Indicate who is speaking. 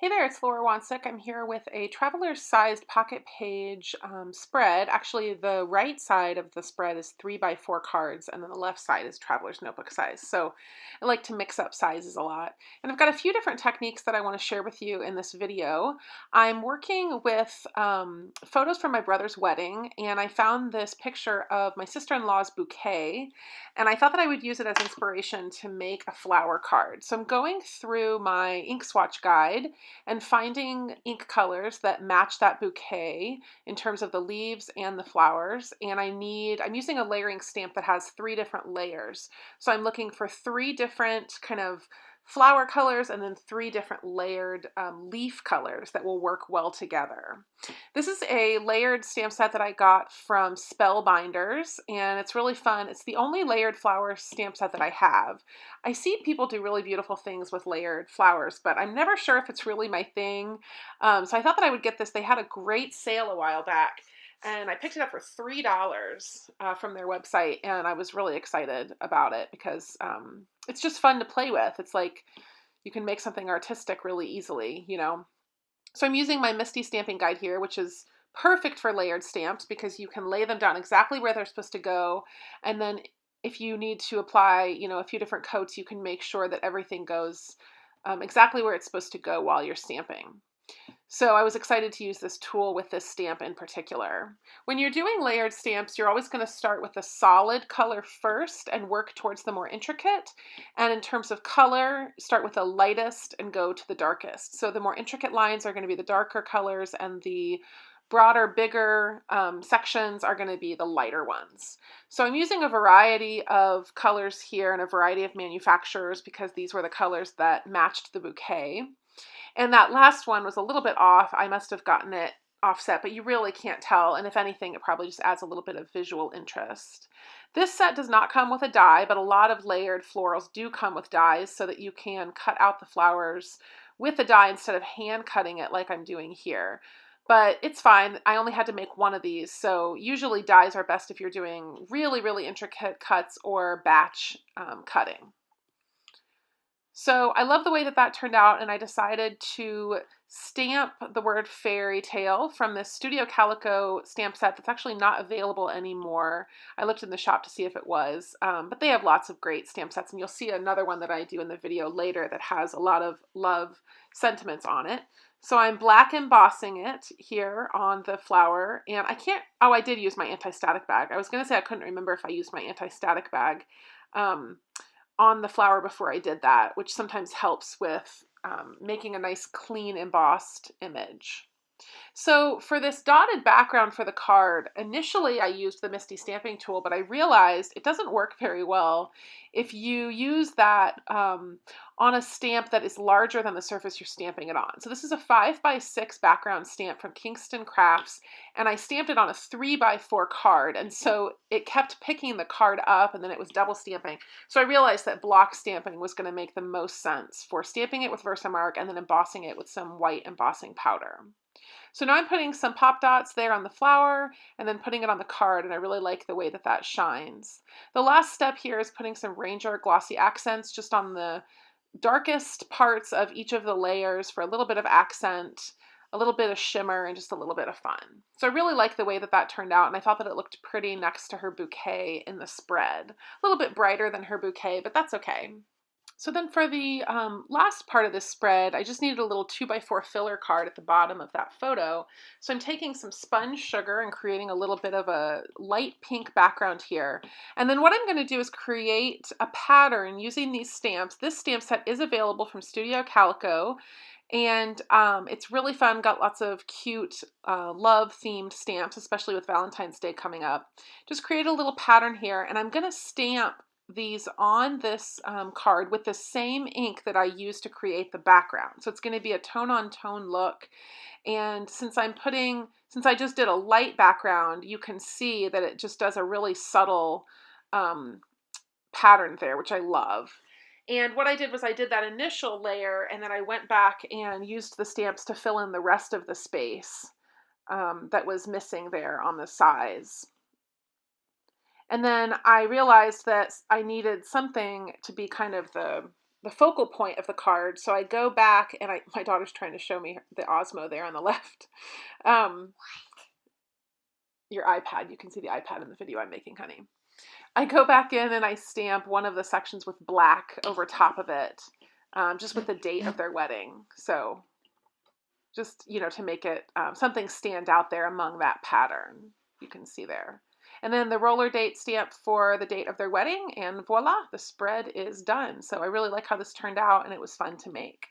Speaker 1: Hey there, it's Laura Wansick. I'm here with a traveler-sized pocket page spread. Actually, the right side of the spread is 3x4 cards, and then the left side is traveler's notebook size. So I like to mix up sizes a lot. And I've got a few different techniques that I want to share with you in this video. I'm working with photos from my brother's wedding, and I found this picture of my sister-in-law's bouquet, and I thought that I would use it as inspiration to make a flower card. So I'm going through my ink swatch guide and finding ink colors that match that bouquet in terms of the leaves and the flowers. And I'm using a layering stamp that has 3 different layers. So I'm looking for 3 different kind of flower colors and then 3 different layered leaf colors that will work well together. This is a layered stamp set that I got from Spellbinders, and it's really fun. It's the only layered flower stamp set that I have. I see people do really beautiful things with layered flowers, but I'm never sure if it's really my thing. So I thought that I would get this. They had a great sale a while back, and I picked it up for $3 from their website, and I was really excited about it because it's just fun to play with. It's like you can make something artistic really easily, you know. So I'm using my Misty Stamping Guide here, which is perfect for layered stamps because you can lay them down exactly where they're supposed to go, and then if you need to apply, you know, a few different coats, you can make sure that everything goes exactly where it's supposed to go while you're stamping. So I was excited to use this tool with this stamp in particular. When you're doing layered stamps, you're always going to start with a solid color first and work towards the more intricate. And in terms of color, start with the lightest and go to the darkest. So the more intricate lines are going to be the darker colors, and the broader, bigger sections are going to be the lighter ones. So I'm using a variety of colors here and a variety of manufacturers because these were the colors that matched the bouquet. And that last one was a little bit off. I must have gotten it offset, but you really can't tell. And if anything, it probably just adds a little bit of visual interest. This set does not come with a die, but a lot of layered florals do come with dies so that you can cut out the flowers with a die instead of hand cutting it like I'm doing here. But it's fine. I only had to make one of these. So usually dies are best if you're doing really, really intricate cuts or batch cutting. So I love the way that that turned out, and I decided to stamp the word fairy tale from this Studio Calico stamp set that's actually not available anymore. I looked in the shop to see if it was, but they have lots of great stamp sets, and you'll see another one that I do in the video later that has a lot of love sentiments on it. So I'm black embossing it here on the flower, and I did use my anti-static bag. I was going to say I couldn't remember if I used my anti-static bag on the flower before I did that, which sometimes helps with making a nice clean embossed image. So for this dotted background for the card, initially I used the Misty Stamping tool, but I realized it doesn't work very well if you use that on a stamp that is larger than the surface you're stamping it on. So this is a 5x6 background stamp from Kingston Crafts, and I stamped it on a 3x4 card, and so it kept picking the card up, and then it was double stamping. So I realized that block stamping was going to make the most sense for stamping it with Versamark and then embossing it with some white embossing powder. So now I'm putting some pop dots there on the flower and then putting it on the card, and I really like the way that that shines. The last step here is putting some Ranger glossy accents just on the darkest parts of each of the layers for a little bit of accent, a little bit of shimmer, and just a little bit of fun. So I really like the way that that turned out, and I thought that it looked pretty next to her bouquet in the spread. A little bit brighter than her bouquet, but that's okay. So then for the last part of this spread, I just needed a little 2x4 filler card at the bottom of that photo. So I'm taking some sponge sugar and creating a little bit of a light pink background here. And then what I'm going to do is create a pattern using these stamps. This stamp set is available from Studio Calico, and it's really fun. Got lots of cute love-themed stamps, especially with Valentine's Day coming up. Just create a little pattern here, and I'm going to stamp these on this card with the same ink that I used to create the background. So it's going to be a tone-on-tone look. And since I just did a light background, you can see that it just does a really subtle pattern there, which I love. And what I did was I did that initial layer, and then I went back and used the stamps to fill in the rest of the space that was missing there on the sides. And then I realized that I needed something to be kind of the the focal point of the card. So I go back and my daughter's trying to show me the Osmo there on the left. Um, your iPad, you can see the iPad in the video I'm making, honey. I go back in and I stamp one of the sections with black over top of it, just with the date of their wedding. So just, to make it something stand out there among that pattern, you can see there. And then the roller date stamp for the date of their wedding, and voila, the spread is done. So I really like how this turned out, and it was fun to make.